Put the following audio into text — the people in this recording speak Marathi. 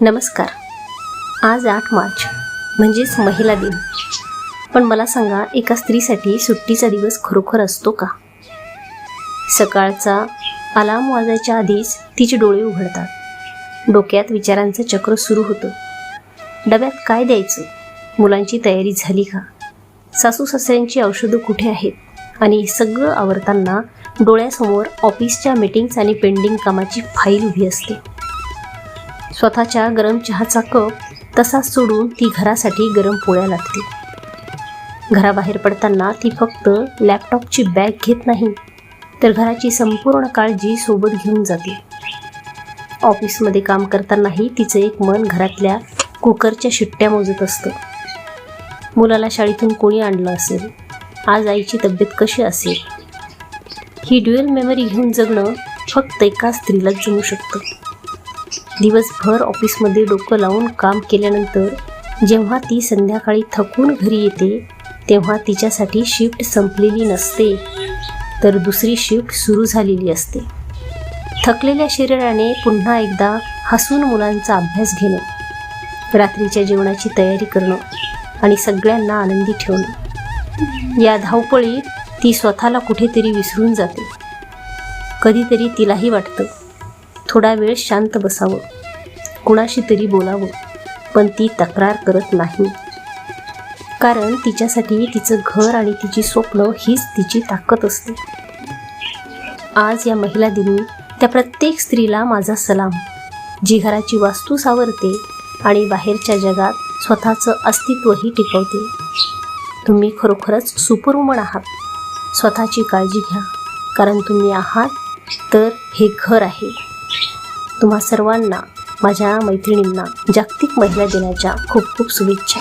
नमस्कार. आज 8 मार्च म्हणजेच महिला दिन. पण मला सांगा, एका स्त्रीसाठी सुट्टीचा दिवस खरोखर असतो का? सकाळचा अलार्म वाजायच्या आधीच तिचे डोळे उघडतात. डोक्यात विचारांचं चक्र सुरू होतं. डब्यात काय द्यायचं? मुलांची तयारी झाली का? सासू सासऱ्यांची औषधं कुठे आहेत? आणि हे सगळं आवरताना डोळ्यासमोर ऑफिसच्या मीटिंग्स आणि पेंडिंग कामाची फाईल उभी असते. स्वतःच्या गरम चहाचा कप तसाच सोडून ती घरासाठी गरम पोळ्या लागते. घराबाहेर पडताना ती फक्त लॅपटॉपची बॅग घेत नाही, तर घराची संपूर्ण काळजी सोबत घेऊन जाते. ऑफिसमध्ये काम करतानाही तिचं एक मन घरातल्या कुकरच्या शिट्ट्या मोजत असतं. मुलाला शाळेतून कोणी आणलं असेल? आज आईची तब्येत कशी असेल? ही ड्युअल मेमरी घेऊन जगणं फक्त एका स्त्रीलाच जमू शकतं. दिवसभर ऑफिसमध्ये डोकं लावून काम केल्यानंतर जेव्हा ती संध्याकाळी थकून घरी येते, तेव्हा तिच्यासाठी शिफ्ट संपलेली नसते, तर दुसरी शिफ्ट सुरू झालेली असते. थकलेल्या शरीराने पुन्हा एकदा हसून मुलांचा अभ्यास घेणं, रात्रीच्या जेवणाची तयारी करणं आणि सगळ्यांना आनंदी ठेवणं. या धावपळीत ती स्वतःला कुठेतरी विसरून जाते. कधीतरी तिलाही वाटतं थोडा वेळ शांत बसावं, कुणाशी तरी बोलावं, पण ती तक्रार करत नाही. कारण तिच्यासाठी तिचं घर आणि तिची स्वप्न हीच तिची ताकद असते. आज या महिला दिनी त्या प्रत्येक स्त्रीला माझा सलाम, जी घराची वास्तू सावरते आणि बाहेरच्या जगात स्वतःचं अस्तित्वही टिकवते. तुम्ही खरोखरच सुपरवुमन आहात. स्वतःची काळजी घ्या, कारण तुम्ही आहात तर हे घर आहे. तुम्हा सर्वांना, माझ्या मैत्रिणींना जागतिक महिला दिनाच्या खूप खूप शुभेच्छा.